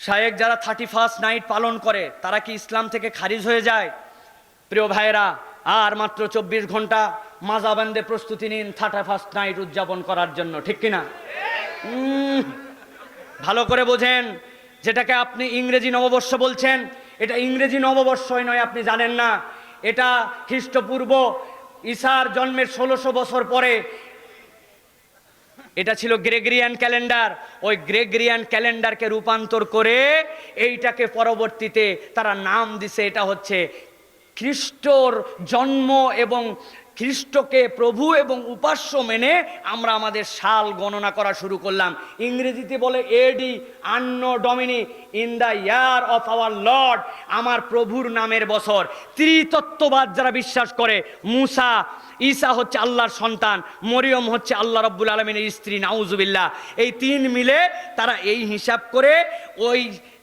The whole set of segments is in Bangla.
শায়েক যারা 31st নাইট পালন করে তারা কি ইসলাম থেকে খারিজ হয়ে যায়? প্রিয় ভাইয়েরা, আর মাত্র 24 ঘন্টা মাজা বান্ধে প্রস্তুতি নিন 31st নাইট উদযাপন করার জন্য, ঠিক কিনা? ভালো করে বোঝেন, যেটাকে আপনি ইংরেজি নববর্ষ বলছেন, এটা ইংরেজি নববর্ষই নয়, আপনি জানেন না। এটা খ্রিস্টপূর্ব ঈসার জন্মের 1600 বছর পরে এটা ছিল গ্রেগরিয়ান ক্যালেন্ডার। ওই গ্রেগরিয়ান ক্যালেন্ডারকে রূপান্তর করে এইটাকে পরবর্তীতে তারা নাম দিছে, এটা হচ্ছে খ্রিস্টর জন্ম এবং খ্রিস্টকে প্রভু এবং উপাস্য মেনে আমরা আমাদের সাল গণনা করা শুরু করলাম। ইংরেজিতে বলে AD, anno domini, in the year of our lord, আমার প্রভুর নামের বছর। ত্রিতত্ত্ববাদ যারা বিশ্বাস করে, মুসা ঈসা হচ্ছে আল্লাহর সন্তান, মরিয়ম হচ্ছে আল্লাহ রব্বুল আলমিনের স্ত্রী, নাউজুবিল্লাহ, এই তিন মিলে তারা এই হিসাব করে ওই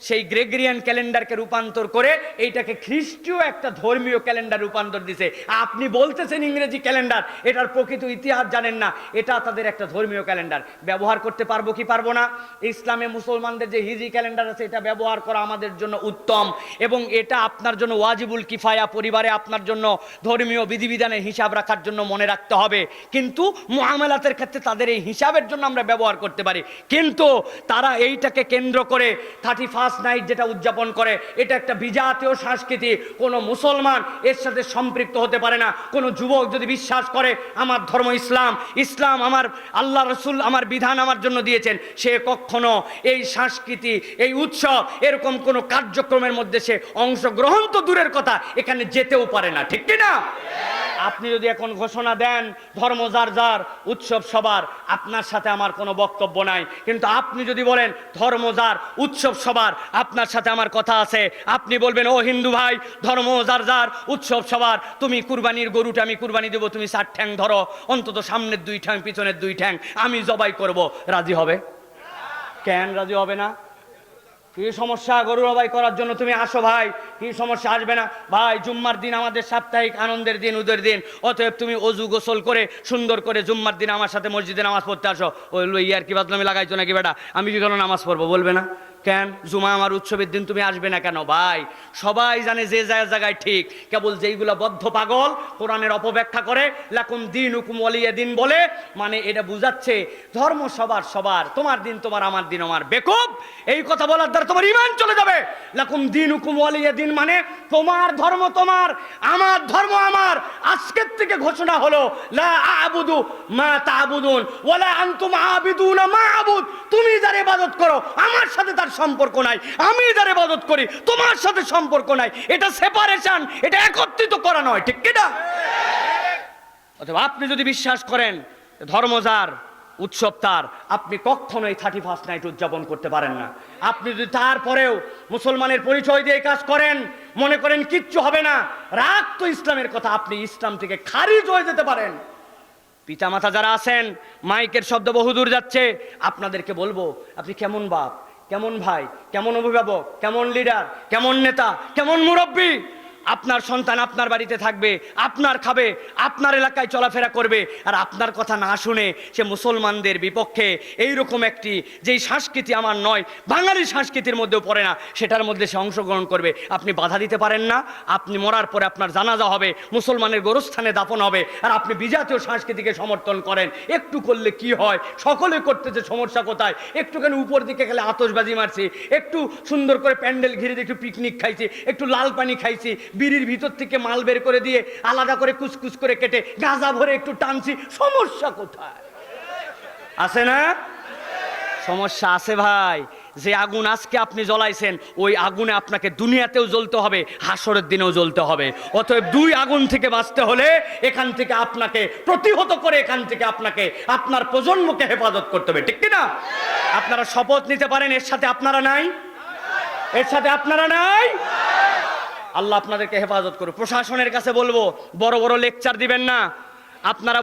সেই গ্রেগরিয়ান ক্যালেন্ডারকে রূপান্তর করে এইটাকে খ্রিস্টীয় একটা ধর্মীয় ক্যালেন্ডার রূপান্তর দিছে। আপনি বলতেছেন ইংরেজি ক্যালেন্ডার, এটার প্রকৃত ইতিহাস জানেন না, এটা তাদের একটা ধর্মীয় ক্যালেন্ডার। ব্যবহার করতে পারবো কি পারবো না? ইসলামে মুসলমানদের যে হিজরি ক্যালেন্ডার আছে এটা ব্যবহার করা আমাদের জন্য উত্তম, এবং এটা আপনার জন্য ওয়াজিবুল কিফায়া, পরিবারে আপনার জন্য ধর্মীয় বিধিবিধানের হিসাব রাখার জন্য মনে রাখতে হবে। কিন্তু মুআমালাতের ক্ষেত্রে তাদের এই হিসাবের জন্য আমরা ব্যবহার করতে পারি। কিন্তু তারা এইটাকে কেন্দ্র করে 31st নাইট যেটা উদযাপন করে, এটা একটা বিজাতীয় সংস্কৃতি। কোনো মুসলমান এর সাথে সম্পৃক্ত হতে পারে না। কোনো যুবক যদি বিশ্বাস করে আমার ধর্ম ইসলাম, ইসলাম আমার আল্লাহ রসুল আমার বিধান আমার জন্য দিয়েছেন, সে কখনো এই সংস্কৃতি, এই উৎসব, এরকম কোনো কার্যক্রমের মধ্যে সে অংশগ্রহণ তো দূরের কথা, এখানে যেতেও পারে না, ঠিক কিনা? আপনি যদি এখন ঘোষণা দেন ধর্ম যার যার, উৎসব সবার, আপনার সাথে আমার কোনো বক্তব্য নাই। কিন্তু আপনি যদি বলেন ধর্ম যার, উৎসব সবার, আপনার সাথে আমার কথা আছে। আপনি বলবেন ও হিন্দু ভাই, ধর্ম যার যার, উৎসব সবার, তুমি কুরবানির গরুটা আমি কুরবানি দেবো, তুমি 4 ঠ্যাং ধরো, অন্তত সামনের 2 ঠ্যাং পিছনের 2 ঠ্যাং আমি জবাই করব, রাজি হবে? কেন রাজি হবে না? কি সমস্যা? গরু জবাই করার জন্য তুমি আসো ভাই, কি সমস্যা? আসবে না ভাই? জুম্মার দিন আমাদের সাপ্তাহিক আনন্দের দিন, উদের দিন, অতএব তুমি অজু গোসল করে সুন্দর করে জুম্মার দিন আমার সাথে মসজিদে নামাজ পড়তে আসো। ওই ইয়ার কি বাদলামি লাগাইছো নাকি বেটা? আমি কি কোনো নামাজ পড়বো? বলবে না কেন? জুমা আমার উৎসবের দিন, তুমি আসবে না কেন? ভাই সবাই জানে যে জায়গায় ঠিক, কেবল যেইগুলো বদ্ধ পাগল কোরআনের অপব্যাখ্যা করে লাকুম দীনুকুম ওয়ালিয়া দিন বলে, মানে এটা বুঝাচ্ছে ধর্ম সবার সবার, তোমার দিন তোমার, আমার দিন আমার। বেকুব, এই কথা বলার দ্বারা তোমার ঈমান চলে যাবে। লাকুম দীনুকুম ওয়ালিয়া দিন মানে তোমার ধর্ম তোমার, আমার ধর্ম আমার। আজকের থেকে ঘোষণা হলো লা আ'বুদু মা তা'বুদুন ওয়ালা আনতুম আ'বিদুনা মা আ'বুদ। তুমি যার ইবাদত করো আমার সাথে তার সম্পর্ক নাই, আমি যার ইবাদত করি তোমার সাথে সম্পর্ক নাই। এটা সেপারেশন, এটা একত্রিত করা নয়, ঠিক কি না? অথবা আপনি যদি বিশ্বাস করেন ধর্ম যার, উৎসব তার, আপনি কখনোই 31st নাইট উদযাপন করতে পারেন না। আপনি যদি তারপরেও মুসলমানের পরিচয় দিয়ে কাজ করেন, মনে করেন কিচ্ছু হবে না, রাগ তো ইসলামের কথা, আপনি ইসলাম থেকে খারিজ হয়ে যেতে পারেন। পিতামাতা যারা আছেন, মাইকের শব্দ বহুদূর যাচ্ছে, আপনাদেরকে বলবো আপনি কেমন বাপ, কেমন ভাই, কেমন অভিভাবক, কেমন লিডার, কেমন নেতা, কেমন মুরব্বী। আপনার সন্তান আপনার বাড়িতে থাকবে, আপনার খাবে, আপনার এলাকায় চলাফেরা করবে, আর আপনার কথা না শুনে সে মুসলমানদের বিপক্ষে এইরকম একটি যেই সংস্কৃতি আমার নয়, বাঙালি সংস্কৃতির মধ্যেও পড়ে না, সেটার মধ্যে সে অংশগ্রহণ করবে। আপনি বাধা দিতে পারেন না। আপনি মরার পরে আপনার জানাজা হবে, মুসলমানের গোরস্থানে দাফন হবে, আর আপনি বিজাতীয় সংস্কৃতিকে সমর্থন করেন। একটু করলে কি হয়? সকলে করতেছে, সমস্যা কোথায়? একটুখানি উপর দিকে গেলে আতশবাজি মারছি, একটু সুন্দর করে প্যান্ডেল ঘিরে একটু পিকনিক খাইছি, একটু লাল পানি খাইছি, বিড়ির ভিতর থেকে মাল বের করে দিয়ে আলাদা করে কুচকুচ করে কেটে গাঁজা ভরে একটু টানছি, সমস্যা কোথায়? আছে না? সমস্যা আছে ভাই। যে আগুন আজকে আপনি জ্বলাইছেন, ওই আগুনে আপনাকে দুনিয়াতেও জ্বলতে হবে, হাসরের দিনেও জ্বলতে হবে। অতএব 2 আগুন থেকে বাঁচতে হলে এখান থেকে আপনাকে প্রতিহত করে, এখান থেকে আপনাকে আপনার প্রজন্মকে হেফাজত করতে হবে, ঠিক কিনা? আপনারা শপথ নিতে পারেন এর সাথে আপনারা নাই, এর সাথে আপনারা নাই। আল্লাহ আপনাদেরকে হেফাজত করুন। প্রশাসনের কাছে বলবো বড় বড় লেকচার দিবেন না। আপনারা